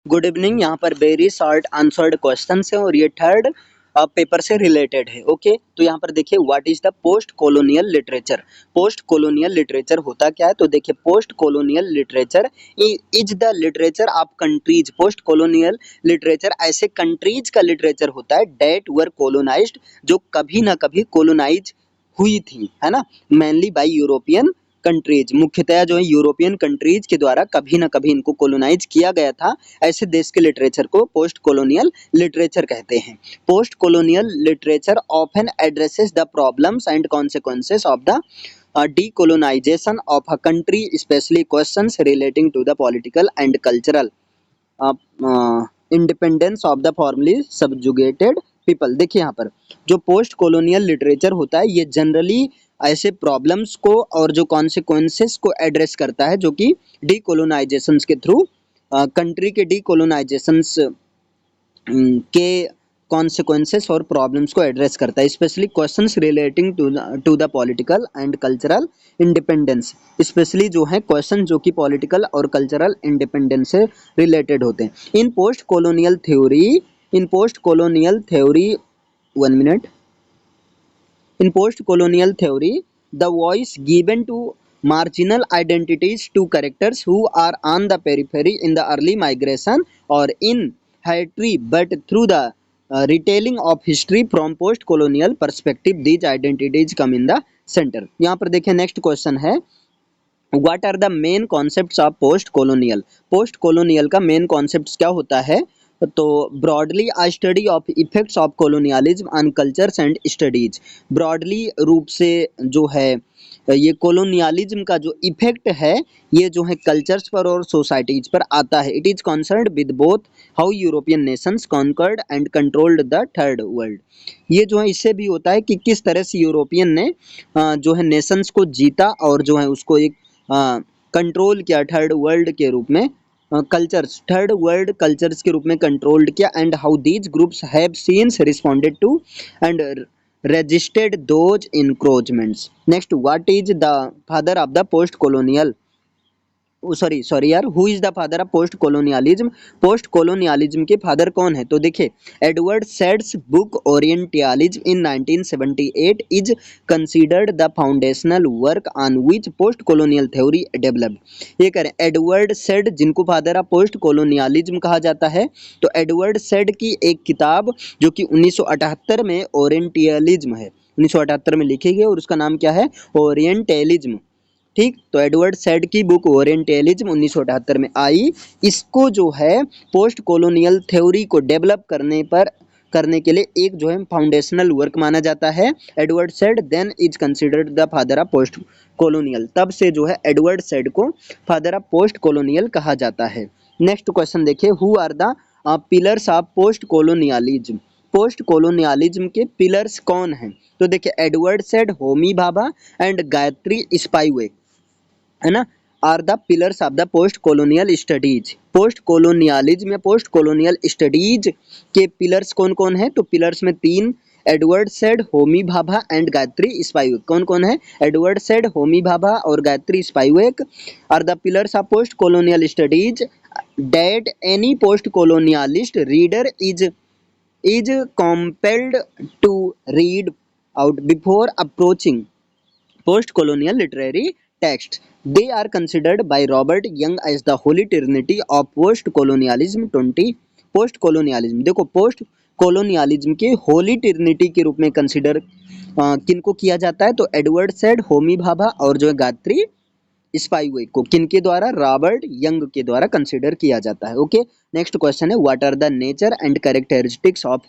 Good evening. यहाँ पर very short answered question है और ये थर्ड पेपर से रिलेटेड है। ओके, तो यहाँ पर देखिए what is the post colonial literature. Post colonial literature होता क्या है, तो देखिए post colonial literature is the literature of countries. Post colonial literature ऐसे कंट्रीज का लिटरेचर होता है डेट वर कॉलोनाइज्ड, जो कभी ना कभी कॉलोनाइज हुई थी, है ना, मेनली बाय यूरोपियन कंट्रीज। मुख्यतः जो है यूरोपियन कंट्रीज के द्वारा कभी ना कभी इनको कॉलोनाइज किया गया था। ऐसे देश के लिटरेचर को पोस्ट कॉलोनियल लिटरेचर कहते हैं। Post colonial literature often addresses the problems and consequences of the decolonization of a country, especially questions relating to the political and cultural independence of the formally सबजुगेटेड people. देखिए यहाँ पर जो post colonial literature होता है ये generally ऐसे problems को और जो कॉन्सिक्वेंसेस को एड्रेस करता है जो कि डीकोलोनाइजेशन के थ्रू कंट्री के डीकोलोनाइजेशंस के कॉन्सिक्वेंसेस और प्रॉब्लम्स को एड्रेस करता है, specially questions relating to the political and cultural independence. Specially जो है क्वेश्चन जो कि पॉलिटिकल और कल्चरल इंडिपेंडेंस से रिलेटेड होते हैं। इन post colonial theory 1 minute। In post-colonial theory, the voice given to marginal identities, to characters who are on the periphery in the early migration or in history, but through the retelling of history from post-colonial perspective, these identities come in the center। यहाँ पर देखिए next question है, what are the main concepts of post colonial. Post colonial का main concepts क्या होता है, तो broadly a study of effects of colonialism on cultures and studies. Broadly रूप से जो है ये कॉलोनियलिज्म का जो इफेक्ट है ये जो है कल्चर्स पर और सोसाइटीज पर आता है। It is concerned with both how European nations conquered and controlled the third world. ये जो है इससे भी होता है कि किस तरह से यूरोपियन ने जो है नेशंस को जीता और जो है उसको एक कंट्रोल किया थर्ड वर्ल्ड के रूप में, कल्चर्स थर्ड वर्ल्ड कल्चर्स के रूप में कंट्रोल्ड किया, and how these groups have since responded to and resisted those encroachments। Next, what is the father of the post colonial, sorry यार, who is the father of post colonialism. Post colonialism के father कौन है, तो देखिए Edward Said's book Orientalism in 1978 is considered the foundational work on which post colonial theory developed. ये करें Edward Said जिनको father of post colonialism कहा जाता है, तो एडवर्ड सैड की एक किताब जो कि 1978 में ओरिएंटलिज्म है, 1978 में लिखी गई और उसका नाम क्या है, ओरिएंटलिज्म। ठीक, तो एडवर्ड सैड की बुक ओरिएंटलिज्म 1978 में आई। इसको जो है पोस्ट कॉलोनियल थ्योरी को डेवलप करने के लिए एक जो है फाउंडेशनल वर्क माना जाता है। Edward Said then is considered the father of post colonial. तब से जो है एडवर्ड सैड को फादर ऑफ पोस्ट कॉलोनियल कहा जाता है। नेक्स्ट क्वेश्चन देखिए, who are the pillars of post colonialism. Post colonialism के पिलर्स कौन हैं, तो देखिए Edward Said, Homi Bhabha and Gayatri Spivak, है ना, are the pillars of the post colonial studies. Post colonialism या पोस्ट कॉलोनियल स्टडीज के पिलर्स कौन कौन है, तो पिलर्स में तीन, Edward Said, Homi Bhabha and Gayatri Spivak. कौन कौन है, एडवर्ड सैड, होमी भाभा और Gayatri Spivak are the pillars of post colonial studies that any post colonialist reader is compelled to read out before approaching post-colonial literary texts. They are considered by Robert Young as the holy trinity of post-colonialism। 20 post-colonialism, देखो post-colonialism के Holi Trinity के रूप में consider किनको किया जाता है, तो एडवर्ड सैड, होमी भाभा और जो है गायत्री स्पाइवेक को किनके द्वारा, रॉबर्ट यंग के द्वारा कंसिडर किया जाता है। ओके, नेक्स्ट क्वेश्चन है, what are the nature and characteristics of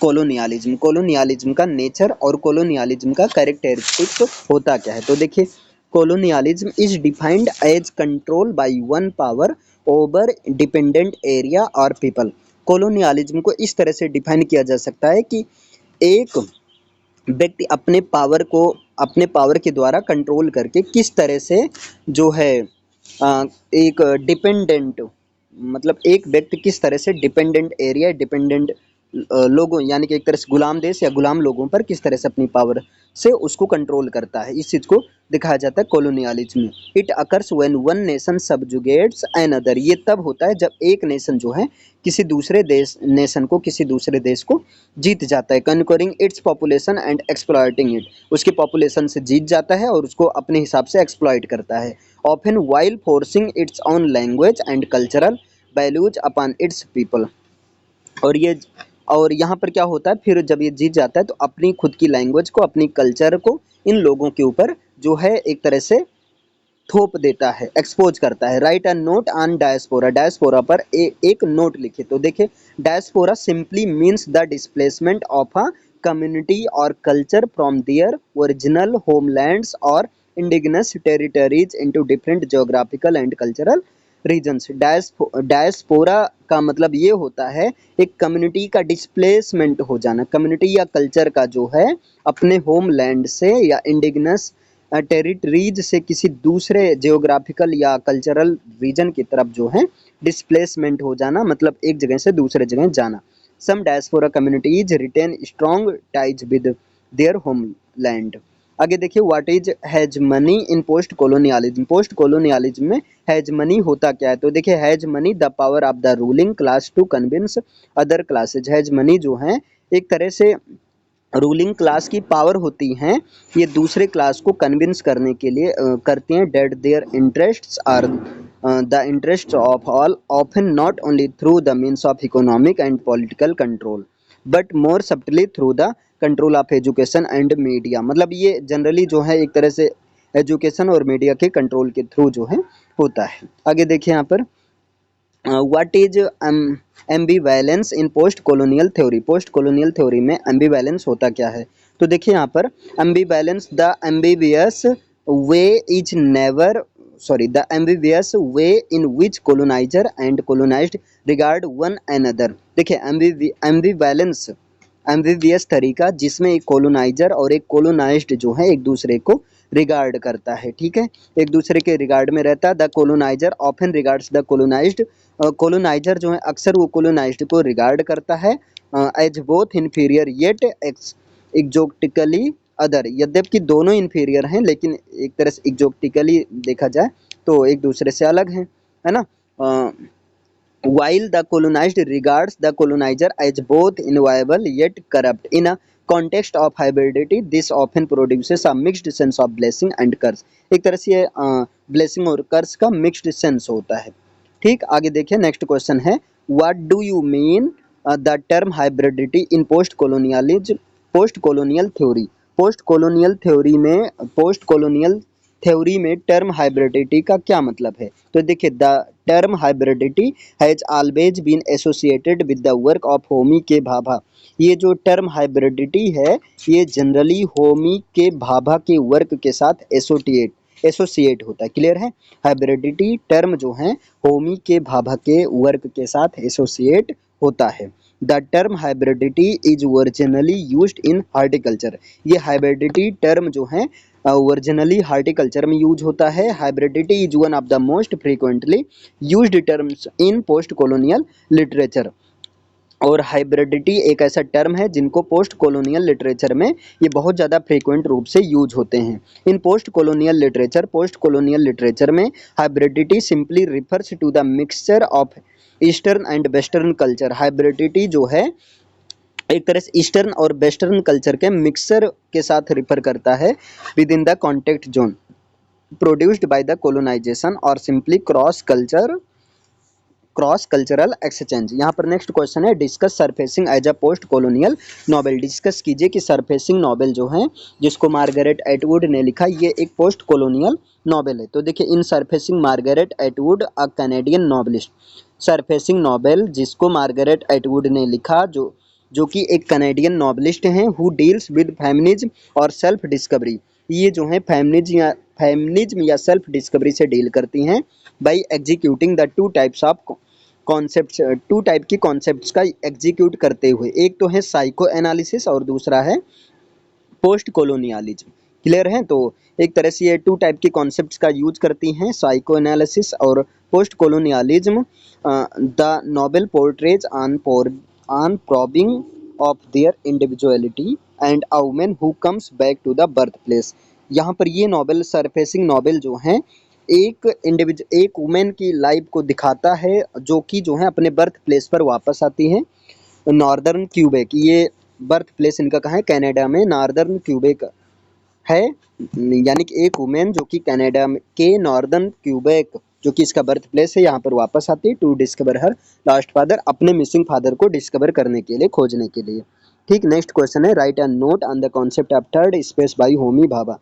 colonialism. Colonialism का नेचर और कॉलोनियलिज्म का कैरेक्टरिस्टिक्स होता क्या है, तो देखिए colonialism is defined as control by one power over dependent area और पीपल। कॉलोनियलिज्म को इस तरह से डिफाइन किया जा सकता है कि एक व्यक्ति अपने पावर के द्वारा कंट्रोल करके किस तरह से जो है एक डिपेंडेंट, मतलब एक व्यक्ति किस तरह से डिपेंडेंट एरिया, डिपेंडेंट लोगों यानी कि एक तरह से गुलाम देश या गुलाम लोगों पर किस तरह से अपनी पावर से उसको कंट्रोल करता है, इस चीज़ को दिखाया जाता है कॉलोनियलिज्म में। It occurs when one nation subjugates another, ये तब होता है जब एक नेशन जो है किसी दूसरे देश नेशन को किसी दूसरे देश को जीत जाता है, conquering its population and exploiting it, उसकी पॉपुलेशन से जीत जाता है और उसको अपने हिसाब से एक्सप्लॉइट करता है, often while forcing its own language and cultural values upon its people. और ये और यहाँ पर क्या होता है, फिर जब ये जीत जाता है तो अपनी खुद की लैंग्वेज को अपनी कल्चर को इन लोगों के ऊपर जो है एक तरह से थोप देता है, एक्सपोज करता है। Write a note on diaspora, diaspora पर एक नोट लिखे। तो देखिए diaspora simply means the displacement of a community और culture from their original homelands और indigenous territories into different geographical and cultural regions. Diaspora का मतलब ये होता है एक कम्युनिटी का डिस्प्लेसमेंट हो जाना, कम्युनिटी या कल्चर का जो है अपने होमलैंड से या इंडिजिनस टेरिटरीज से किसी दूसरे जियोग्राफिकल या कल्चरल रीजन की तरफ जो है डिस्प्लेसमेंट हो जाना, मतलब एक जगह से दूसरे जगह जाना। Some diaspora communities retain strong ties with their homeland. आगे देखिए what is hegemony in post colonialism, post colonialism में हेजमनी होता क्या है। तो देखिए hegemony the power of the ruling class to convince other classes, hegemony जो है एक तरह से रूलिंग क्लास की पावर होती हैं, ये दूसरे क्लास को कन्विंस करने के लिए करते हैं that their interests are the interest of all, often not only through the means of economic and political control but more subtly through the control of education and media. मतलब ये generally जो है एक तरह से एजुकेशन और media के control के थ्रू जो है होता है। आगे देखिए यहाँ पर what is ambivalence in post colonial theory, post colonial theory में एम्बिवैलेंस होता क्या है। तो देखिए यहाँ पर ambivalence the ambiguous way is never the ambiguous way in which coloniser and colonised regard one another. देखिए एम्बिवैलेंस एम्बिवियस तरीका जिसमें एक कोलोनाइजर और एक कोलोनाइज्ड जो है एक दूसरे को रिगार्ड करता है, ठीक है, एक दूसरे के रिगार्ड में रहता है। The coloniser often regards the colonised, coloniser जो है अक्सर वो कोलोनाइज्ड को रिगार्ड करता है as both inferior yet exotically other, यद्यपि दोनों इन्फीरियर हैं लेकिन एक तरह से एक्जोटिकली देखा जाए तो एक दूसरे से अलग हैं, है ना। while the colonized regards the colonizer as both inviolable yet corrupt. In a context of hybridity, this often produces a mixed sense of blessing and curse. एक तरह से blessing और curse का mixed sense होता है। ठीक, आगे देखिए नेक्स्ट क्वेश्चन है what do you mean the term hybridity in post colonialism, post colonial theory, post colonial theory में पोस्ट कोलोनियल थ्योरी में टर्म हाइब्रिडिटी का क्या मतलब है। तो देखिए the term hybridity has always been associated with the work of Homi K Bhabha. ये जो टर्म हाइब्रिडिटी है ये जनरली होमी के भाभा के वर्क के साथ एसोसिएट होता है, क्लियर है। हाइब्रिडिटी टर्म जो है होमी के भाभा के वर्क के साथ एसोसिएट होता है। The term hybridity is originally used in horticulture, ये हाइब्रिडिटी टर्म जो है ओरिजिनली हार्टिकल्चर में यूज होता है। Hybridity is one of the most frequently used terms in post colonial literature, और हाइब्रिडिटी एक ऐसा टर्म है जिनको पोस्ट कॉलोनियल लिटरेचर में ये बहुत ज़्यादा फ्रीक्वेंट रूप से यूज होते हैं। इन पोस्ट कॉलोनियल लिटरेचर में hybridity simply refers to the mixture of eastern and western culture. Hybridity जो है एक तरह से ईस्टर्न और वेस्टर्न कल्चर के मिक्सर के साथ रिफर करता है within the contact zone produced by the colonisation और सिंपली क्रॉस कल्चरल एक्सचेंज। यहाँ पर नेक्स्ट क्वेश्चन है discuss surfacing as a post colonial novel. Discuss कीजिए कि सरफेसिंग नॉवेल जो है जिसको मार्गरेट एटवुड ने लिखा ये एक पोस्ट कॉलोनियल नॉवेल है। तो देखिए in Surfacing Margaret Atwood a Canadian novelist, Surfacing novel जिसको मार्गरेट एटवुड ने लिखा जो कि एक कैनेडियन नॉवेलिस्ट हैं, हु डील्स विद फेमिनिज्म और सेल्फ डिस्कवरी। ये जो है फेमिनिज्म या सेल्फ डिस्कवरी से डील करती हैं by executing the two types of concepts, two type की कॉन्सेप्ट्स का एग्जीक्यूट करते हुए। एक तो है साइको एनालिसिस और दूसरा है पोस्ट कॉलोनियलिज्म, क्लियर है। तो एक तरह से ये टू टाइप की कॉन्सेप्ट्स का यूज करती हैं, साइको एनालिसिस और post colonialism. The novel portrays on probing of their individuality and a women who comes back to the birth place. यहाँ पर ये नॉवेल सरफेसिंग नॉवेल जो है एक वुमेन की लाइफ को दिखाता है जो कि जो है अपने बर्थ प्लेस पर वापस आती है। नॉर्दर्न क्यूबेक, ये बर्थ प्लेस इनका कहाँ है? कनाडा में नॉर्दर्न क्यूबेक है। यानी कि एक वुमेन जो कि कनाडा के नॉर्दर्न क्यूबेक जो कि इसका बर्थ प्लेस है यहाँ पर वापस आती है to discover her last father, अपने मिसिंग फादर को डिस्कवर करने के लिए, खोजने के लिए। ठीक, नेक्स्ट क्वेश्चन है write a note on the concept of third space by Homi Bhabha.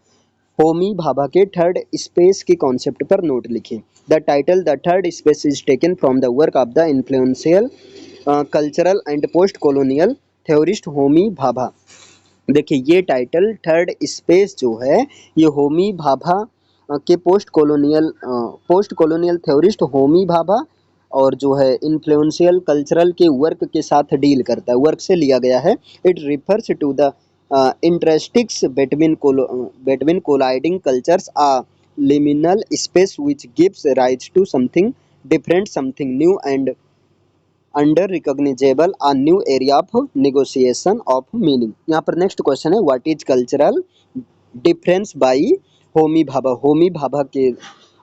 Homi Bhabha के थर्ड स्पेस के कॉन्सेप्ट पर नोट लिखें। The title the third space is taken from the work of the influential cultural and post colonial theorist Homi Bhabha. देखिए ये title third space जो है ये होमी भाभा के post colonial theorist Homi Bhabha और जो है इन्फ्लुएंशियल कल्चरल के वर्क के साथ डील करता है, वर्क से लिया गया है। It refers to the interstices between colliding cultures, a liminal space which gives rise to something different, something new and unrecognisable a new area of negotiation of meaning. यहाँ पर next question है what is cultural difference by Homi Bhabha. Homi Bhabha के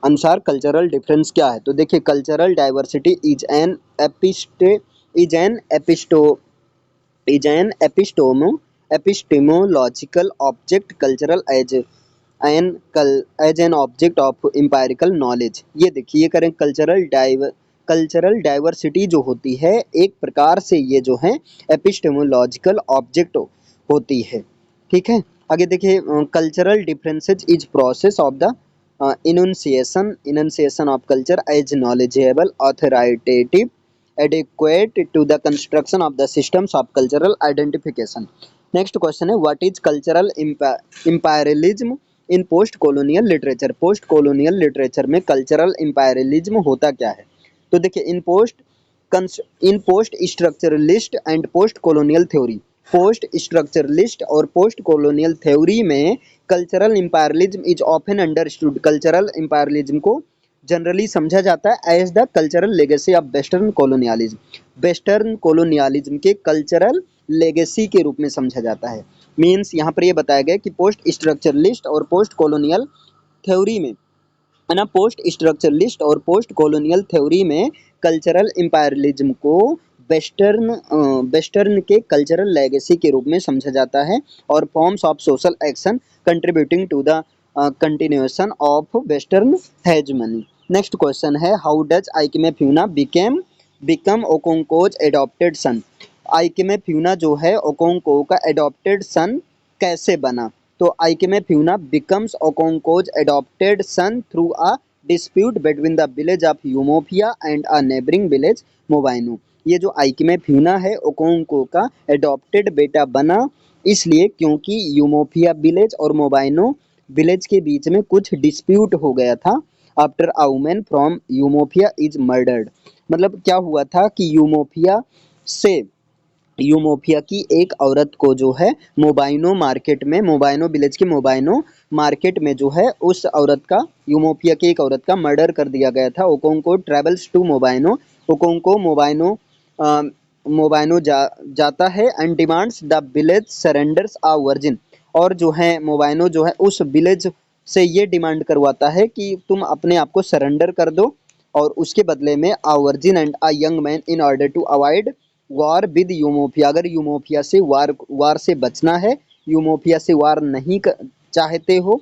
अनुसार cultural difference क्या है? तो देखिए cultural diversity is an एपिस्टो is an epistemological object cultural as an object of empirical knowledge। ये देखिए ये करें कल्चरल डाइवर्सिटी जो होती है एक प्रकार से ये जो है एपिस्टेमोलॉजिकल ऑब्जेक्ट होती है। ठीक है, आगे देखिए cultural differences is process of the enunciation of culture as knowledgeable authoritative adequate to the construction of the systems of cultural identification। Next question है what is cultural imperialism in post colonial literature। Post colonial literature में cultural imperialism होता क्या है? तो देखिए in post structuralist and post colonial theory, post structuralist और post colonial theory में cultural imperialism is often understood. Cultural imperialism को generally समझा जाता है as the cultural legacy of western colonialism. Western colonialism के कल्चरल लेगेसी के रूप में समझा जाता है। मीन्स यहाँ पर ये बताया गया कि पोस्ट स्ट्रक्चरलिस्ट और पोस्ट कॉलोनियल थ्योरी में है ना, पोस्ट स्ट्रक्चरलिस्ट और पोस्ट कॉलोनियल थ्योरी में कल्चरल इम्पायरलिज्म को वेस्टर्न के कल्चरल लेगेसी के रूप में समझा जाता है और forms of social action contributing to the continuation of western hegemony. Next question है how does Ikemefuna become Okonkwo's adopted son. Ikemefuna जो है ओकोंको का एडॉप्टेड सन कैसे बना? तो Ikemefuna becomes Okonkwo's adopted son through a dispute between the village of Umuofia and a neighbouring village Mbaino. ये जो आइकिमे fauna है Okonkwo का एडॉप्टेड बेटा बना इसलिए क्योंकि यूमोफिया विलेज और मोबाइनो विलेज के बीच में कुछ डिस्प्यूट हो गया था। After a women from Umuofia is murdered. मतलब क्या हुआ था कि यूमोफिया की एक औरत को जो है मोबाइनो मार्केट में, मोबाइनो विलेज के मोबाइनो मार्केट में जो है उस औरत का, यूमोफिया की एक औरत का मर्डर कर दिया गया था। ओकोंको ट्रेवल्स टू मोबाइनो। ओकोंको मोबाइनो जाता है and demands the village surrenders a virgin. और जो है मोबाइनो जो है उस विलेज से ये डिमांड करवाता है कि तुम अपने आप को सरेंडर कर दो और उसके बदले में a virgin and a young man in order to avoid war with Umuofia. अगर यूमोफिया से वार से बचना है, यूमोफिया से वार नहीं चाहते हो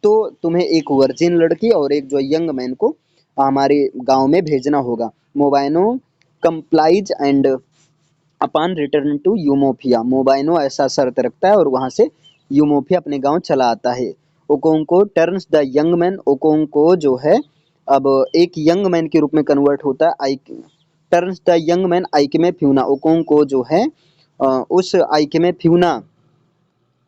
तो तुम्हें एक वर्जिन लड़की और एक जो यंग मैन को हमारे गांव में भेजना होगा। Mbaino complies and upon return to Umuofia, Mbaino ऐसा शर्त रखता है और वहां से यूमोफिया अपने गांव चला आता है। ओकोंको टर्न्स द यंग मैन। ओकोंको जो है अब एक यंग मैन के रूप में कन्वर्ट होता है। Turns the young man Ikemefuna. Okonkwo जो है उस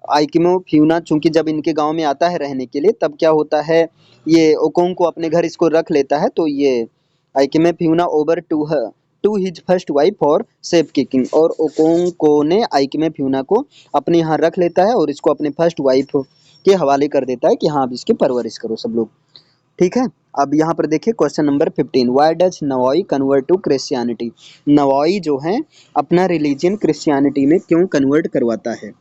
आइकिमो फ्यूना चूंकि जब इनके गांव में आता है रहने के लिए तब क्या होता है ये ओकोंको अपने घर इसको रख लेता है। तो ये Ikemefuna over to his first wife for safe keeping. और ओकोंको ने आइकिमे फ्यूना को अपने यहाँ रख लेता है और इसको अपने फर्स्ट वाइफ के हवाले कर देता है कि हाँ अब इसकी परवरिश करो सब लोग। ठीक है। अब यहाँ पर देखिए question number 15, why does Nwoye convert to Christianity. Nwoye जो है अपना रिलीजन क्रिश्चियनिटी में क्यों कन्वर्ट करवाता है,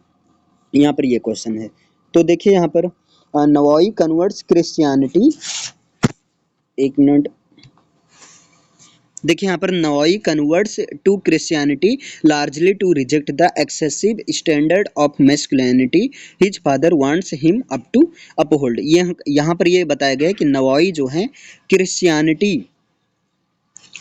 यहाँ पर ये क्वेश्चन है। तो देखिए यहाँ पर नवॉई कन्वर्ट्स क्रिश्चियनिटी, एक मिनट, देखिए यहाँ पर Nwoye converts to Christianity largely to reject the excessive standard of masculinity his father wants him up to uphold. ये यहाँ पर ये बताया गया है कि नवॉई जो है क्रिश्चियनिटी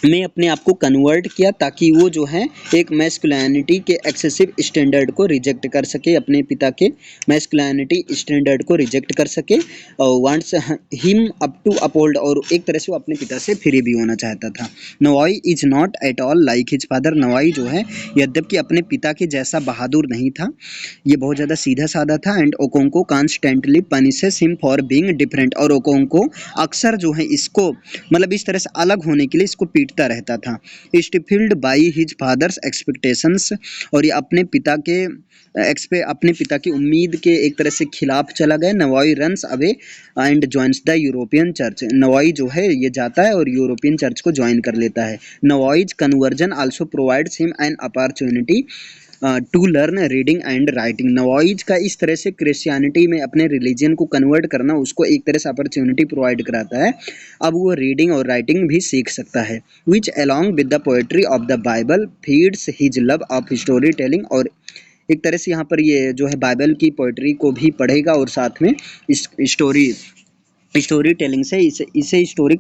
में अपने आप को कन्वर्ट किया ताकि वो जो है एक मैस्कुलिनिटी के एक्सेसिव स्टैंडर्ड को रिजेक्ट कर सके, अपने पिता के मैस्कुलिनिटी स्टैंडर्ड को रिजेक्ट कर सके, और wants him up to uphold, और एक तरह से वो अपने पिता से फ्री भी होना चाहता था। नवाई is not at all like his father. नवाई जो है यद्यपि अपने पिता के जैसा बहादुर नहीं था, ये बहुत ज़्यादा सीधा साधा था। And Okonkwo constantly punishes him for being different, और ओकोंको अक्सर जो है इसको मतलब इस तरह से अलग होने के लिए इसको पीटता रहता था। स्टिफिल्ड बाई हिज फादर्स एक्सपेक्टेशंस, और ये अपने पिता की उम्मीद के एक तरह से खिलाफ चला गया। नवाई runs away and joins the European church. नवाई जो है ये जाता है और यूरोपियन चर्च को ज्वाइन कर लेता है। Nwoye's conversion also provides him an opportunity to learn reading and writing. Nwoye's का इस तरह से क्रिश्चियनिटी में अपने रिलीजन को कन्वर्ट करना उसको एक तरह से अपॉर्चुनिटी प्रोवाइड कराता है। अब वो रीडिंग और राइटिंग भी सीख सकता है। Which along with the poetry of the Bible feeds his love of story telling, और एक तरह से यहाँ पर ये जो है बाइबल की पोएट्री को भी पढ़ेगा और साथ में इस स्टोरी टेलिंग से इसे स्टोरी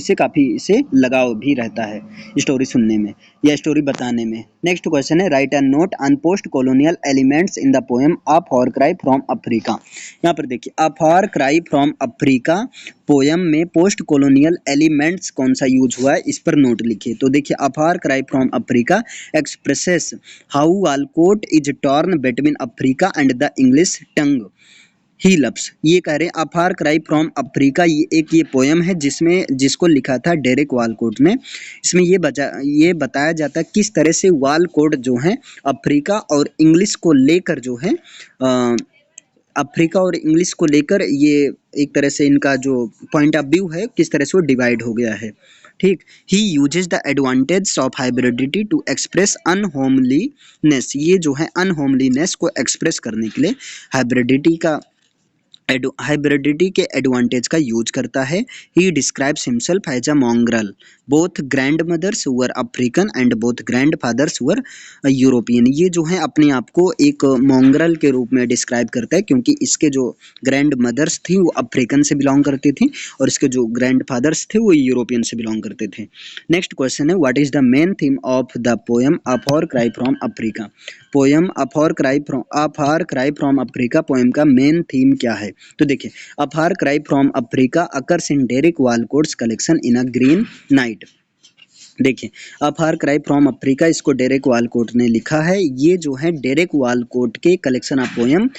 से काफ़ी इसे लगाव भी रहता है, स्टोरी सुनने में या स्टोरी बताने में। नेक्स्ट क्वेश्चन है, write an note on post colonial elements in the poem a far cry from Africa. यहाँ पर देखिए a far cry from Africa poem में पोस्ट कॉलोनियल एलिमेंट्स कौन सा यूज हुआ है, इस पर नोट लिखिए। तो देखिए a far cry from Africa expresses how Walcott is torn between Africa and the English tongue he loves. ये कह रहे हैं अ फार क्राई फ्रॉम अफ्रीका, ये पोएम है जिसको लिखा था डेरेक वालकोट ने। इसमें ये बताया जाता है किस तरह से वालकोट जो है अफ्रीका और इंग्लिश को लेकर जो है अफ्रीका और इंग्लिश को लेकर ये एक तरह से इनका जो पॉइंट ऑफ व्यू है किस तरह से वो डिवाइड हो गया है। ठीक, he uses the advantage of hybridity to express unhomeliness. ये जो है अनहोमलीनेस को एक्सप्रेस करने के लिए हाइब्रिडिटी के एडवांटेज का यूज करता है। He describes himself as a mongrel, both grandmothers were African and both grandfathers were European. ये जो है अपने आप को एक मॉन्ग्रल के रूप में डिस्क्राइब करता है क्योंकि इसके जो ग्रैंड मदर्स थी वो अफ्रीकन से बिलोंग करती थी और इसके जो ग्रैंड फादर्स थे वो यूरोपियन से बिलोंग करते थे। नेक्स्ट क्वेश्चन है, what is the main theme of the poem a far cry from Africa. Poem a far cry from Africa poem का मेन थीम क्या है। तो देखिए a far cry from Africa occurs in Derek Walcott's collection in a green night. देखिए a far cry from Africa इसको Derek Walcott ने लिखा है। ये जो है डेरेक वालकोट के collection of poem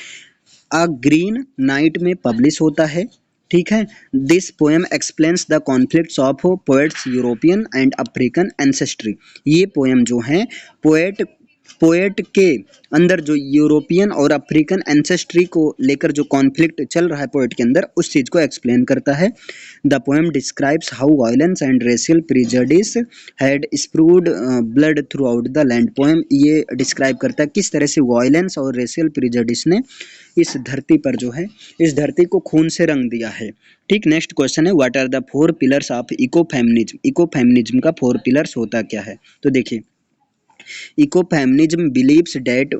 a green night में पब्लिश होता है। ठीक है, this poem explains the conflicts of poets European and African ancestry. ये पोएम जो है पोएट के अंदर जो यूरोपियन और अफ्रीकन एंसेस्ट्री को लेकर जो कॉन्फ्लिक्ट चल रहा है पोएट के अंदर उस चीज़ को एक्सप्लेन करता है। The poem describes how violence and racial prejudice had spread blood throughout the land. Poem ये डिस्क्राइब करता है किस तरह से वायलेंस और रेशियल प्रिजडिस ने इस धरती पर जो है इस धरती को खून से रंग दिया है। ठीक, नेक्स्ट क्वेश्चन है, what are the 4 pillars of ecofeminism. Ecofeminism का 4 पिलर्स होता क्या है। तो देखिए Ecofeminism believes that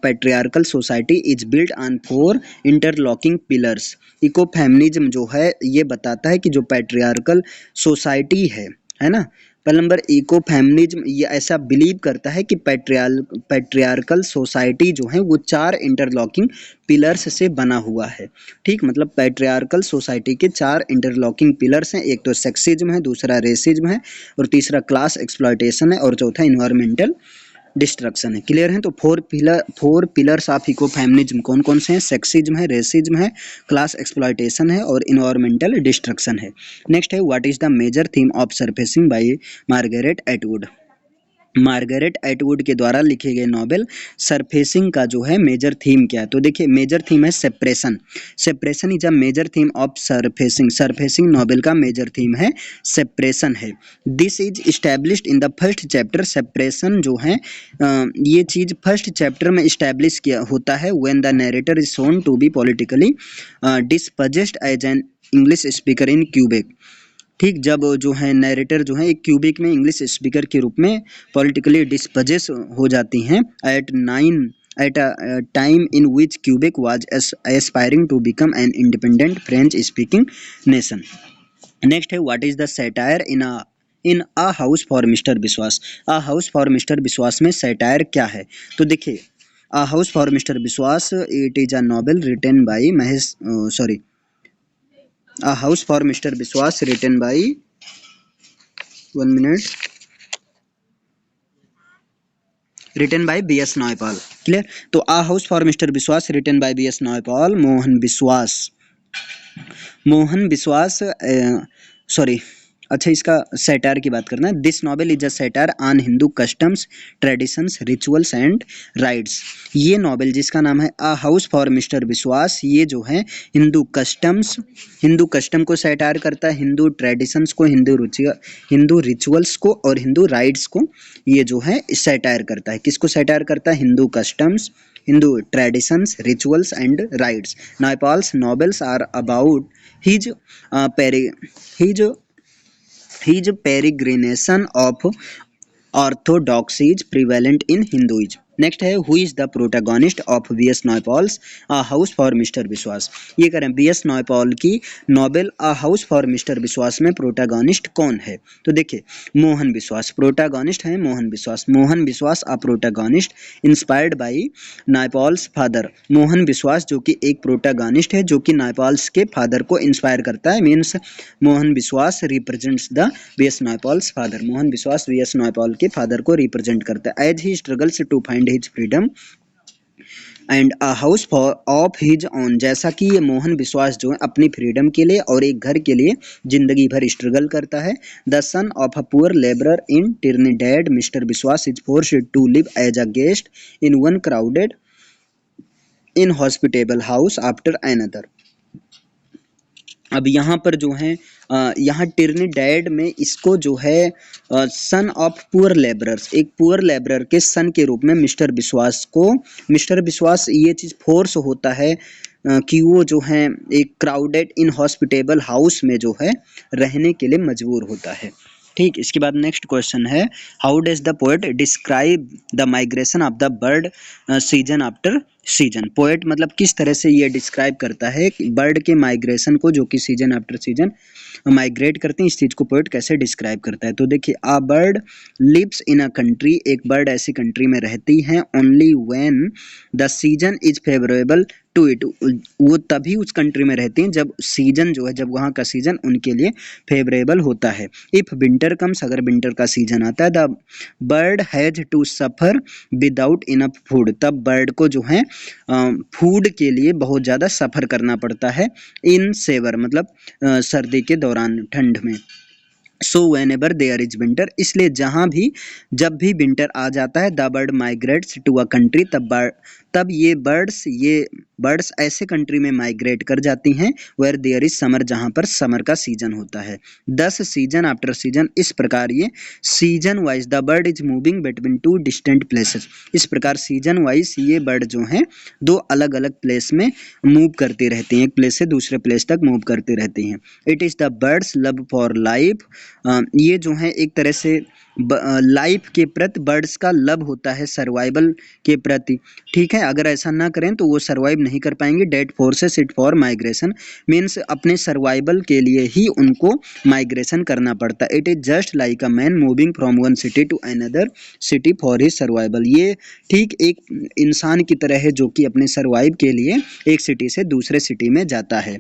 patriarchal society is built on 4 interlocking pillars. Ecofeminism जो है ये बताता है कि जो पैट्रियार्कल सोसाइटी है ना, पहला नंबर इकोफेमिनिज्म ये ऐसा बिलीव करता है कि पैट्रियार्कल सोसाइटी जो है वो 4 इंटरलॉकिंग पिलर्स से बना हुआ है। ठीक, मतलब पैट्रियार्कल सोसाइटी के 4 इंटरलॉकिंग पिलर्स हैं। एक तो सेक्सिज्म है, दूसरा रेसिज्म है और तीसरा क्लास एक्सप्लॉयटेशन है और चौथा इन्वायरमेंटल डिस्ट्रक्शन है। क्लियर है, तो 4 पिलर्स ऑफ इकोफेमिनिज्म कौन कौन से हैं, सेक्सिज्म है, रेसिज्म है, क्लास एक्सप्लॉयटेशन है और इन्वायरमेंटल डिस्ट्रक्शन है। नेक्स्ट है, what is the major theme of surfacing by Margaret Atwood. Margaret Atwood के द्वारा लिखे गए नॉवेल सरफेसिंग का जो है मेजर थीम क्या है? तो देखिए मेजर थीम है separation. Separation is a major theme of surfacing. Surfacing novel का मेजर थीम है सेपरेशन है। This is established in the first chapter. Separation जो है ये चीज फर्स्ट चैप्टर में इस्टेब्लिश किया होता है when the narrator is shown to be politically dispossessed as an English speaker in Quebec. ठीक, जब जो है नैरेटर जो है एक क्यूबिक में इंग्लिश स्पीकर के रूप में पॉलिटिकली डिस्पजेस हो जाती हैं at a time in which Quebec was aspiring to become an independent French speaking nation. Next है what is the satire in a house for mister Biswas. A house for mister Biswas में satire क्या है? तो देखिए a house for mister Vishwas it is a novel written by Mahesh sorry A House for Mr. Biswas written by 1 minute written by B.S. Naipaul. Clear? तो A House for Mr. Biswas written by B.S. Naipaul. Mohan विश्वास sorry अच्छा इसका satire की बात करना है। This novel is a satire on Hindu customs traditions rituals and rights. ये novel जिसका नाम है अ हाउस फॉर मिस्टर विश्वास ये जो है हिंदू कस्टम को सैटायर करता है, हिंदू ट्रेडिशंस को, हिंदू रिचुअल्स को और हिंदू राइट्स को ये जो है सैटायर करता है। किसको सैटायर करता है? Hindu customs, Hindu traditions, rituals and rites. Naipaul's novels are about his his his peregrination of orthodoxy is prevalent in Hinduism. Next है who is the protagonist of B S Naipaul's a house for mister Biswas. ये करें B S Naipaul की novel a house for mister Biswas में protagonist कौन है? तो देखिए मोहन विश्वास प्रोटागोनिस्ट है। Mohan Biswas a protagonist inspired by Naipaul's father. Mohan Biswas जो कि एक प्रोटागोनिस्ट है जो कि नायपॉल्स के फादर को इंस्पायर करता है। Means Mohan Biswas represents the B S Naipaul's father. Mohan Biswas B S Naipaul के फादर को रिप्रेजेंट करता है। As he struggles to find his freedom and a house for of his own. जैसा कि ये मोहन विश्वास जो है अपनी फ्रीडम के लिए और एक घर के लिए जिंदगी भर स्ट्रगल करता है। The son of a poor labourer in Trinidad mister Biswas is forced to live as a guest in one crowded inhospitable house after another. अब यहाँ पर जो है यहाँ ट्रिनिडैड में इसको जो है सन ऑफ पुअर लेबरर्स, एक पुअर लेबरर के सन के रूप में मिस्टर विश्वास ये चीज़ फोर्स होता है कि वो जो है एक क्राउडेड इनहॉस्पिटेबल हाउस में जो है रहने के लिए मजबूर होता है। ठीक, इसके बाद नेक्स्ट क्वेश्चन है how does the poet describe the migration of the bird season after season. Poet मतलब किस तरह से ये डिस्क्राइब करता है बर्ड के माइग्रेशन को जो कि सीजन आफ्टर सीजन माइग्रेट करते हैं, इस चीज़ को पोएट कैसे डिस्क्राइब करता है? तो देखिए a bird lives in a country, एक बर्ड ऐसी कंट्री में रहती है only when the season is favourable to it. वो तभी उस कंट्री में रहती हैं जब सीजन जो है, जब वहाँ का सीजन उनके लिए फेवरेबल होता है। इफ विंटर कम्स, अगर विंटर का सीजन आता है, the bird has to suffer without enough food, तब बर्ड को जो है फूड के लिए बहुत ज़्यादा सफ़र करना पड़ता है। इन सेवर मतलब सर्दी के दौरान, ठंड में। So whenever there is winter, इसलिए जब भी विंटर आ जाता है the bird migrates to a country, तब ये बर्ड्स ऐसे कंट्री में माइग्रेट कर जाती हैं वेयर देयर इज समर, जहाँ पर समर का सीजन होता है। 10 सीजन आफ्टर सीजन, इस प्रकार ये season wise the bird is moving between two distant places. इस प्रकार सीजन वाइज ये बर्ड जो हैं दो अलग अलग प्लेस में मूव करती रहती हैं, एक प्लेस से दूसरे प्लेस तक मूव करती रहती हैं। It is the birds love for life, ये जो है एक तरह से लाइफ के प्रति बर्ड्स का लव होता है, सर्वाइवल के प्रति। ठीक है, अगर ऐसा ना करें तो वो सर्वाइव नहीं कर पाएंगे। That forces it for migration, means अपने सर्वाइवल के लिए ही उनको माइग्रेशन करना पड़ता है। It is just like a man moving from one city to another city for his survival, ये ठीक एक इंसान की तरह है जो कि अपने सर्वाइव के लिए एक सिटी से दूसरे सिटी में जाता है।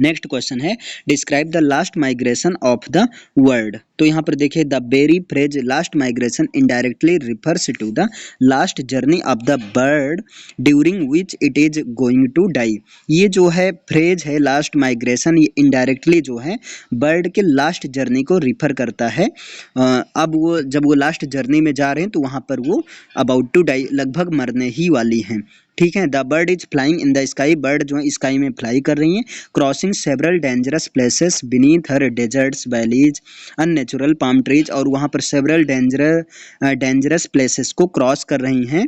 नेक्स्ट क्वेश्चन है describe the last migration of the world. तो यहाँ पर देखिए the very phrase last migration indirectly refers to the last journey of the bird during which it is going to die. ये जो है फ्रेज है last migration, ये indirectly जो है बर्ड के लास्ट जर्नी को रिफर करता है। अब वो जब वो लास्ट जर्नी में जा रहे हैं तो वहाँ पर वो अबाउट टू डाई, लगभग मरने ही वाली हैं। ठीक है, the bird is flying in the sky, bird जो है स्काई में फ्लाई कर रही हैं। Crossing several dangerous places beneath her deserts valleys unnatural palm trees, और वहाँ पर सेवरल डेंजरस प्लेसेस को क्रॉस कर रही हैं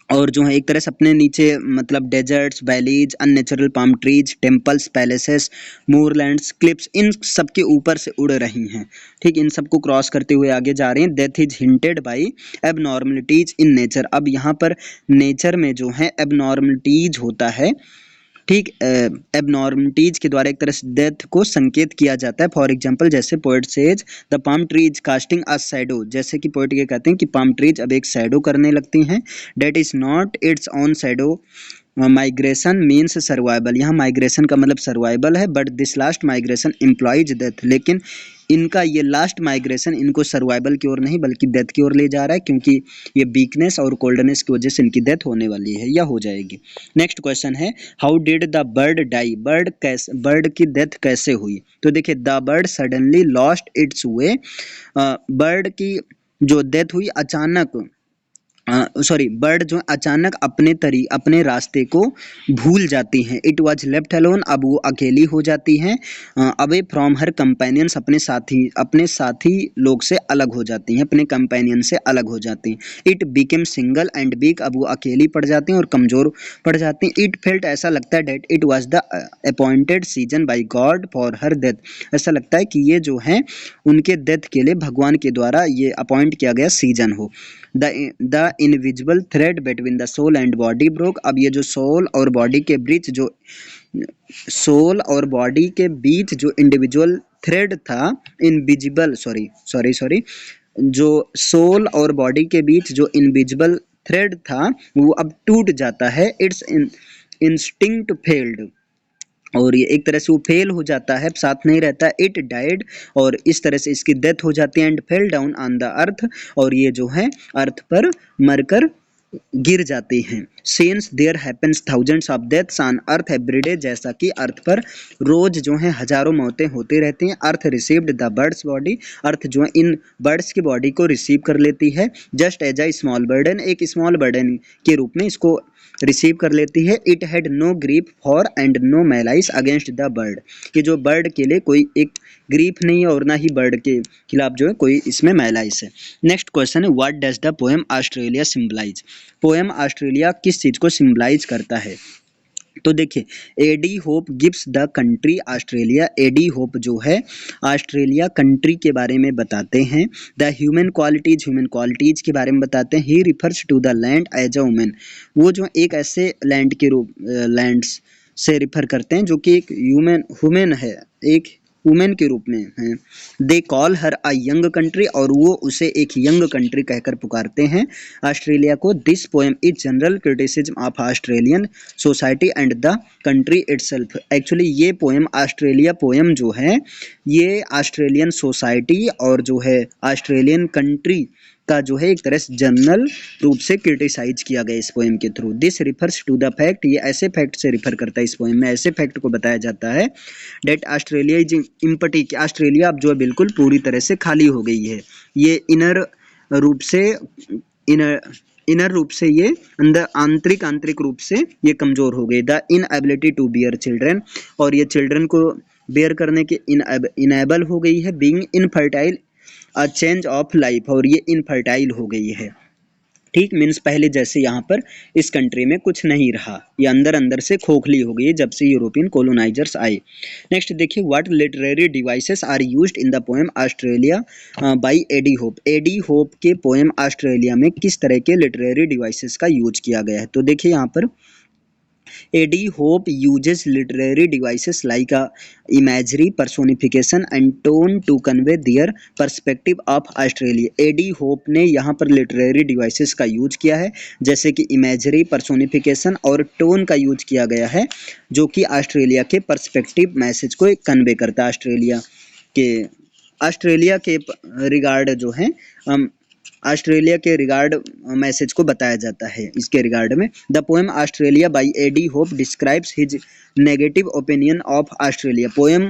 और जो है एक तरह से अपने नीचे मतलब deserts valleys unnatural palm trees temples palaces moorlands cliffs, इन सब के ऊपर से उड़ रही हैं। ठीक, इन सबको क्रॉस करते हुए आगे जा रही हैं। Death is hinted by abnormalities in nature. अब यहाँ पर नेचर में जो है एबनॉर्मलिटीज होता है। ठीक, एबनॉर्मलिटीज के द्वारा एक तरह से डेथ को संकेत किया जाता है। फॉर एग्जांपल जैसे poet says the palm trees casting a shadow, जैसे कि पोएट ये कहते हैं कि पाम ट्रीज अब एक शैडो करने लगती हैं। That is not its on shadow, migration means survival, यहाँ माइग्रेशन का मतलब सर्वाइवल है। But this last migration implies death, लेकिन इनका ये लास्ट माइग्रेशन इनको सर्वाइवल की ओर नहीं बल्कि डेथ की ओर ले जा रहा है, क्योंकि ये वीकनेस और कोल्डनेस की वजह से इनकी डेथ होने वाली है या हो जाएगी। नेक्स्ट क्वेश्चन है how did the bird die, bird की डेथ कैसे हुई। तो देखिए the bird suddenly lost its way, bird की जो डेथ हुई अचानक बर्ड जो अचानक अपने रास्ते को भूल जाती हैं। इट वॉज लेफ्ट अलोन, अब वो अकेली हो जाती हैं। अवे फ्रॉम हर कंपेनियंस, अपने साथी लोग से अलग हो जाती हैं, अपने कंपेनियन से अलग हो जाती हैं। It became single and weak, अब वो अकेली पड़ जाती हैं और कमज़ोर पड़ जाती हैं। इट फेल्ट, ऐसा लगता है that it was the appointed season by God for her death, ऐसा लगता है कि ये जो है उनके डेथ के लिए भगवान के द्वारा ये अपॉइंट किया गया सीजन हो। The invisible thread between the soul and body broke, अब ये जो सोल और बॉडी के बीच जो इंडिविजुअल थ्रेड था, इनविजिबल सॉरी जो सोल और बॉडी के बीच जो इनविजिबल थ्रेड था वो अब टूट जाता है। इट्स इंस्टिंक्ट फेल्ड, और ये एक तरह से वो फेल हो जाता है, साथ नहीं रहता। इट डाइड, और इस तरह से इसकी डेथ हो जाती है। And fell down on the earth, और ये जो है अर्थ पर मरकर गिर जाती हैं। Since there happens thousands of deaths on earth everyday, जैसा कि अर्थ पर रोज जो है हजारों मौतें होती रहती हैं। Earth received the bird's body, earth जो है इन बर्ड्स की बॉडी को रिसीव कर लेती है। Just as a small burden, एक स्मॉल बर्डन के रूप में इसको रिसीव कर लेती है। It had no grief for and no malice against the bird, कि जो बर्ड के लिए कोई एक ग्रीफ नहीं है और ना ही बर्ड के खिलाफ जो है कोई इसमें मैलाइस है। नेक्स्ट क्वेश्चन है what does the poem Australia symbolise, poem Australia किस चीज़ को सिंबलाइज करता है। तो देखिए A D Hope gives the country Australia, A D Hope जो है ऑस्ट्रेलिया कंट्री के बारे में बताते हैं। द ह्यूमन क्वालिटीज के बारे में बताते हैं। He refers to the land as a woman, वो जो एक ऐसे लैंड के रूप लैंड्स से रिफर करते हैं जो कि एक ह्यूमन है, एक वुमेन के रूप में है। They call her a young country, और वो उसे एक यंग कंट्री कहकर पुकारते हैं ऑस्ट्रेलिया को। This poem is general criticism of Australian society and the country itself, actually ये पोएम ऑस्ट्रेलिया पोएम जो है ये ऑस्ट्रेलियन सोसाइटी और जो है ऑस्ट्रेलियन कंट्री का जो है एक तरह से जनरल रूप से क्रिटिसाइज किया गया इस पोएम के through. This refers to the fact, ये ऐसे फैक्ट से रिफर करता है, इस पोएम में ऐसे फैक्ट को बताया जाता है that Australia is empty, Australia अब जो है बिल्कुल पूरी तरह से खाली हो गई है। ये इनर रूप से ये अंदर आंतरिक रूप से ये कमजोर हो गई। The inability to bear children, और ये चिल्ड्रन को बेयर करने के इनेबल हो गई है। Being infertile a change of life, और ये इनफर्टाइल हो गई है। ठीक, मीन्स पहले जैसे यहाँ पर इस कंट्री में कुछ नहीं रहा, ये अंदर से खोखली हो गई जब से यूरोपियन कोलोनाइजर्स आए। नेक्स्ट देखिए what literary devices are used in the poem Australia by A D Hope, A D Hope के पोएम ऑस्ट्रेलिया में किस तरह के लिटरेरी डिवाइसेस का यूज किया गया है। तो देखिए यहाँ पर A.D. Hope uses literary devices like imagery, personification, and tone to convey their perspective of Australia. A.D. Hope ने यहाँ पर literary devices का यूज किया है, जैसे कि imagery, personification और tone का यूज किया गया है, जो कि ऑस्ट्रेलिया के perspective मैसेज को कन्वे करता है। के ऑस्ट्रेलिया के रिगार्ड जो है ऑस्ट्रेलिया के रिगार्ड मैसेज को बताया जाता है। इसके रिगार्ड में the poem Australia bye A.D. Hope describes his negative opinion of Australia. Poem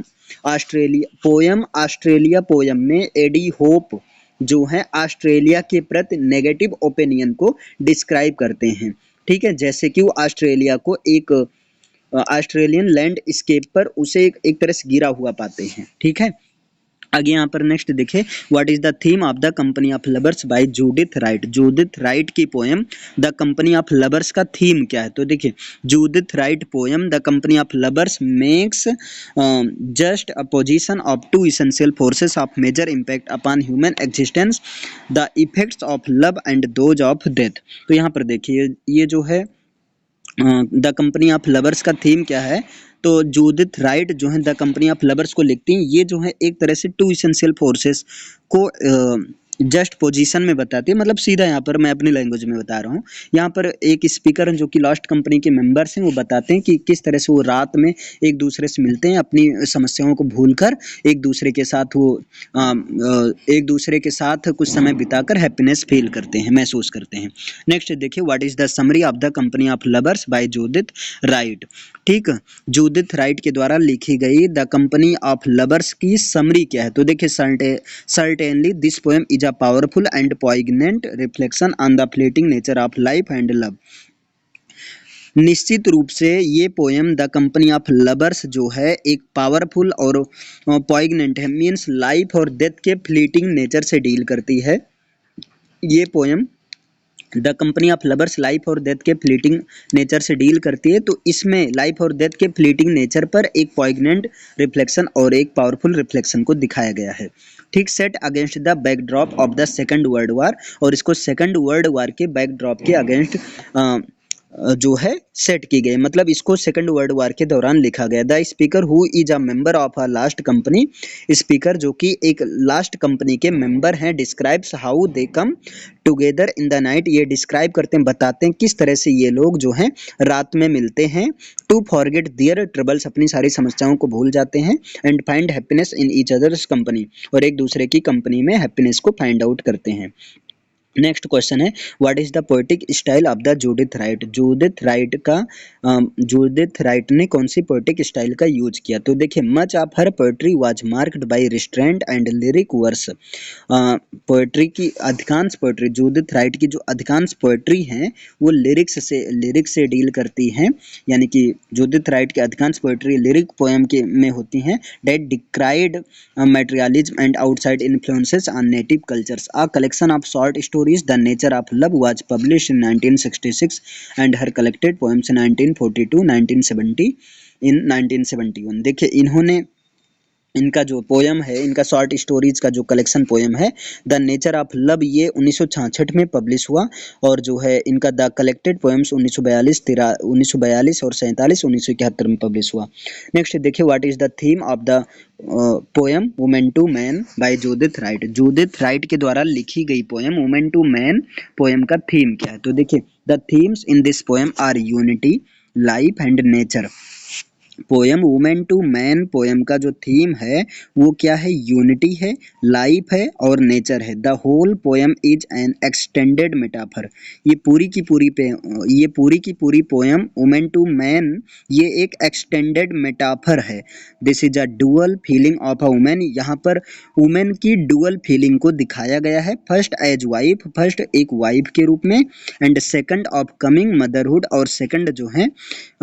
में A.D. होप जो है ऑस्ट्रेलिया के प्रति नेगेटिव ओपिनियन को डिस्क्राइब करते हैं। ठीक है, जैसे कि वो ऑस्ट्रेलिया को एक ऑस्ट्रेलियन लैंडस्केप पर उसे एक तरह से गिरा हुआ पाते हैं। ठीक है, आगे यहाँ पर नेक्स्ट देखें, what is the theme of the company of lovers by Judith Wright. Judith Wright की poem the company of lovers का थीम क्या है? तो देखिए, Judith Wright poem the company of lovers makes just a position of two essential forces of major impact upon human existence, the effects of love and those of death. तो यहाँ पर देखिए, ये जो है द कंपनी ऑफ लवर्स का theme क्या है? तो जूडिथ राइट जो है द कंपनी ऑफ लवर्स को लिखती हैं, ये जो है एक तरह से टू इसेंशियल फोर्सेस को जस्ट पोजीशन में बताती है। मतलब सीधा यहाँ पर मैं अपनी लैंग्वेज में बता रहा हूँ। यहाँ पर एक स्पीकर जो कि लास्ट कंपनी के मेंबर्स हैं, वो बताते हैं कि किस तरह से वो रात में एक दूसरे से मिलते हैं, अपनी समस्याओं को भूलकर एक दूसरे के साथ वो एक दूसरे के साथ कुछ समय बिताकर हैप्पीनेस फील करते हैं, महसूस करते हैं। नेक्स्ट देखिए, what is the summary of the company of lovers by Judith Wright. ठीक, जूडिथ राइट के द्वारा लिखी गई द कंपनी ऑफ लवर्स की समरी क्या है? तो देखिए, certainly this poem is a powerful and poignant reflection on the fleeting nature of life and love. निश्चित रूप से ये poem the company of lovers जो है एक पावरफुल और पॉइग्नेंट है, मीन्स लाइफ और डेथ के फ्लीटिंग नेचर से डील करती है। ये poem the company of lovers life और डेथ के फ्लीटिंग नेचर से डील करती है। तो इसमें लाइफ और डेथ के फ्लीटिंग नेचर पर एक पॉइग्नेंट रिफ्लेक्शन और एक पावरफुल रिफ्लेक्शन को दिखाया गया है। ठीक, set against the backdrop of the second world war, और इसको सेकंड वर्ल्ड वार के बैकड्रॉप के अगेंस्ट जो है सेट की गई, मतलब इसको सेकंड वर्ल्ड वार के दौरान लिखा गया। The speaker who is a member of a last company, speaker जो कि एक लास्ट कंपनी के मेंबर हैं, describes how they come together in the night, ये डिस्क्राइब करते हैं, बताते हैं किस तरह से ये लोग जो हैं रात में मिलते हैं। टू फॉरगेट देयर ट्रबल्स, अपनी सारी समस्याओं को भूल जाते हैं। And find happiness in each others company, और एक दूसरे की कंपनी में हैप्पीनेस को फाइंड आउट करते हैं। नेक्स्ट क्वेश्चन है, what is the poetic style of the Judith Wright. Judith Wright ने कौन सी पोएटिक स्टाइल का यूज किया? तो देखिए, much of her poetry was marked by restraint and lyric verse. Poetry की अधिकांश पोएट्री, जूडिथ राइट की जो अधिकांश पोएट्री हैं वो लिरिक्स से डील करती हैं, यानी कि जूडिथ राइट की अधिकांश पोएट्री लिरिक पोएम के में होती हैं। That decried materialism and outside influences on native cultures. A collection of short stories, The Nature of Love, was published in 1966, and her collected poems in 1942, 1970, in 1971. देखिए, इन्होंने इनका जो पोएम है, इनका शॉर्ट स्टोरीज का जो कलेक्शन पोएम है the nature of love, ये 1966 में पब्लिश हुआ, और जो है इनका द कलेक्टेड पोएम्स 1942 और 47 1971 में पब्लिश हुआ। नेक्स्ट देखिए, what is the theme of the poem women to man by Judith Wright. Judith Wright के द्वारा लिखी गई poem women to man poem का थीम क्या है? तो देखिए, the themes in this poem are unity, life and nature. Poem women to man poem का जो थीम है वो क्या है? यूनिटी है, लाइफ है और नेचर है। The whole poem is an extended metaphor. ये पूरी की पूरी पोएम वुमेन टू मैन ये एक एक्सटेंडेड मेटाफर है। This is a dual feeling of a women, यहाँ पर वुमेन की डुअल फीलिंग को दिखाया गया है। फर्स्ट एज वाइफ, फर्स्ट एक वाइफ के रूप में, and second of coming motherhood, और सेकंड जो है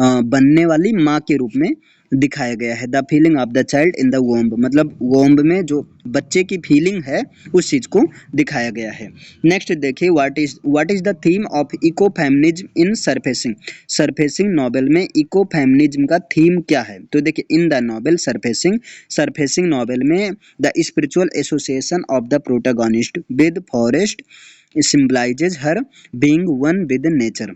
बनने वाली माँ के रूप में दिखाया गया है। The feeling of the child in the womb, मतलब वोम्ब में जो बच्चे की फीलिंग है उस चीज को दिखाया गया है। नेक्स्ट देखिए, what is the theme of eco feminism in surfacing. Surfacing novel में इको फेमिनिज्म का थीम क्या है? तो देखिए, in the novel surfacing novel में the spiritual association of the protagonist with forest symbolises her being one with nature.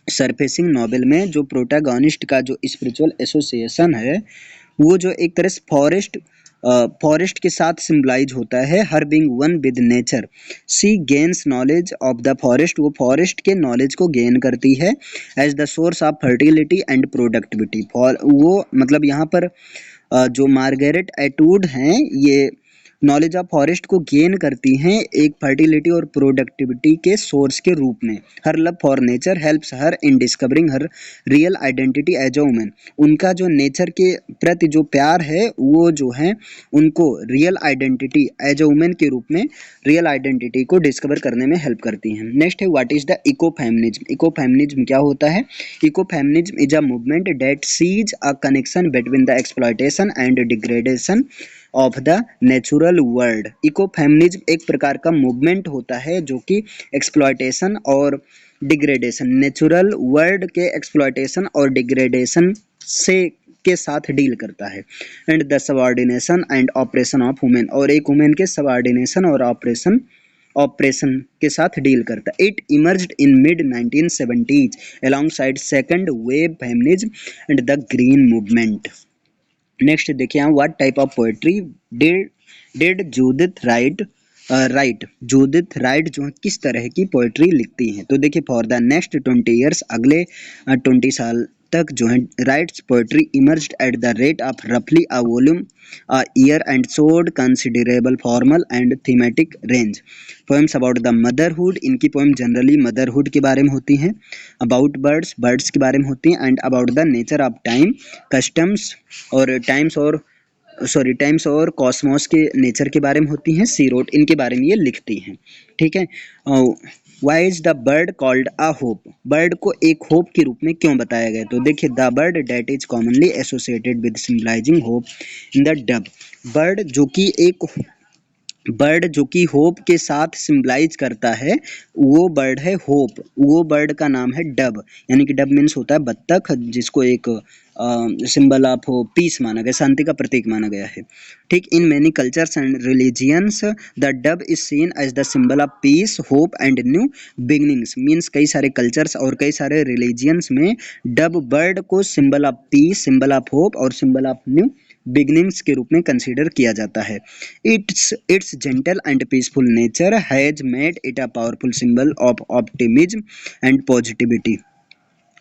Surfacing novel में जो protagonist का जो स्पिरिचुअल एसोसिएशन है वो जो एक तरह से फॉरेस्ट के साथ सिम्बलाइज होता है, her being one with nature. She gains knowledge of the forest, वो फॉरेस्ट के नॉलेज को गेन करती है as the source of fertility and productivity. For वो मतलब यहाँ पर जो मार्गरेट एटवुड हैं ये नॉलेज ऑफ फॉरेस्ट को गेन करती हैं एक फर्टिलिटी और प्रोडक्टिविटी के सोर्स के रूप में। Her love for nature helps her in discovering her real identity as a woman. उनका जो नेचर के प्रति जो प्यार है वो जो है उनको real identity as a woman के रूप में रियल आइडेंटिटी को डिस्कवर करने में हेल्प करती हैं। नेक्स्ट है what is the ecofeminism. Ecofeminism क्या होता है? Ecofeminism is a movement that sees a connection between the exploitation and degradation of the natural world. Ecofeminism एक प्रकार का मूवमेंट होता है जो कि एक्सप्लॉयटेशन और डिग्रेडेशन, नेचुरल वर्ल्ड के एक्सप्लॉयटेशन और डिग्रेडेशन से के साथ डील करता है। And the subordination and operation of women, और एक वुमेन के सबऑर्डिनेशन और ऑपरेशन के साथ डील करता है। It emerged in mid 1970s alongside second wave feminism and the green movement. Next देखिए यहाँ what type of poetry did Judith Wright. Judith right जो है किस तरह की पोएट्री लिखती हैं? तो देखिए फॉर द नेक्स्ट 20 ईयर्स, अगले 20 साल तक जो है Wright's poetry emerged at the rate of रफली a volume a year and showed considerable formal and thematic range. Poems about the motherhood, इनकी पोएम जनरली मदरहुड के बारे में होती हैं। अबाउट बर्ड्स, बर्ड्स के बारे में होती हैं। And about the nature of time, customs और टाइम्स और कॉस्मोस के नेचर के बारे में होती हैं। सी रोट, इनके बारे में ये लिखती हैं। ठीक है। Why is the bird called a hope, bird को एक होप के रूप में क्यों बताया गया? तो देखिए the bird that is commonly associated with symbolising hope in the dove. Bird जो कि होप के साथ सिम्बलाइज करता है वो बर्ड है होप। वो बर्ड का नाम है डब, यानी कि डब मीन्स होता है बत्तख, जिसको एक सिंबल ऑफ पीस माना गया, शांति का प्रतीक माना गया है। ठीक। In many cultures and religions the dove is seen as the symbol of peace, hope and new beginnings. Means कई सारे कल्चर्स और कई सारे रिलीजियंस में डब बर्ड को symbol of peace, symbol of hope और सिंबल ऑफ न्यू बिगनिंग्स के रूप में कंसीडर किया जाता है। Its gentle and peaceful nature has made it a powerful symbol of optimism and positivity.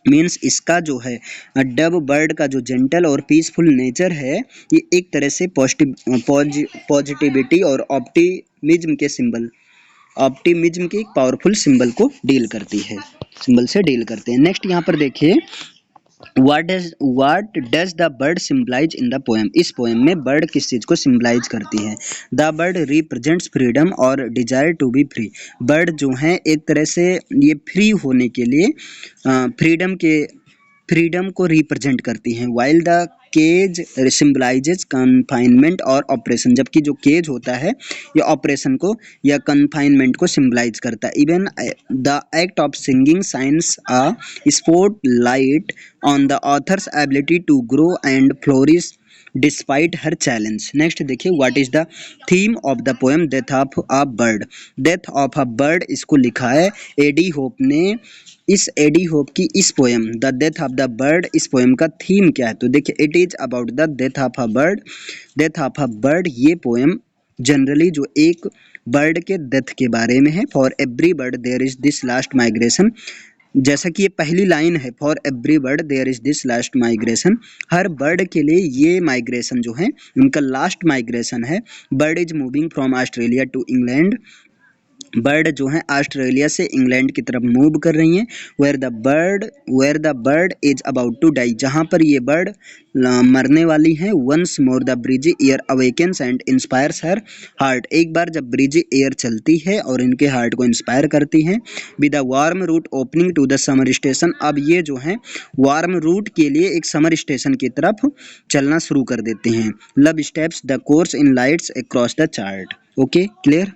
Means इसका जो है डब बर्ड का जो जेंटल और पीसफुल नेचर है ये एक तरह से पॉजिटिविटी और ऑप्टिमिज्म के एक पावरफुल सिंबल को डील करती है, सिंबल से डील करते हैं। नेक्स्ट यहाँ पर देखिए what does the bird symbolize in the poem। इस पोएम में बर्ड किस चीज को सिम्बलाइज करती है? द बर्ड रिप्रेजेंट्स फ्रीडम और desire to be free. Bird जो है एक तरह से ये फ्री होने के लिए फ्रीडम को रिप्रेजेंट करती हैं। While the cage symbolises confinement और ऑपरेशन, जबकि जो केज होता है ये ऑपरेशन को या कन्फाइनमेंट को सिम्बलाइज करता है। Even the act of singing shines a spotlight on the author's ability to grow and flourish despite her challenge. Next देखिए what is the theme of the poem death of a bird. Death of a bird इसको लिखा है AD hope ने। इस AD hope की इस poem the death of the bird, इस poem का थीम क्या है? तो देखिए it is about the death of a bird. Death of a bird ये पोएम जनरली जो एक बर्ड के डेथ के बारे में है। For every bird there is this last migration, जैसा कि ये पहली लाइन है for every bird there is this last migration, हर बर्ड के लिए ये माइग्रेशन जो है उनका लास्ट माइग्रेशन है। Bird is moving from Australia to England, bird जो है ऑस्ट्रेलिया से इंग्लैंड की तरफ मूव कर रही हैं। Where the bird is about to die, जहाँ पर ये बर्ड मरने वाली हैं। Once more the breezy air awakens and inspires her heart, एक बार जब ब्रिजी एयर चलती है और इनके हार्ट को इंस्पायर करती हैं। With the warm root opening to the summer station, अब ये जो है वार्म रूट के लिए एक समर स्टेशन की तरफ चलना शुरू कर देते हैं। Love steps the course in lights across the chart. Okay clear.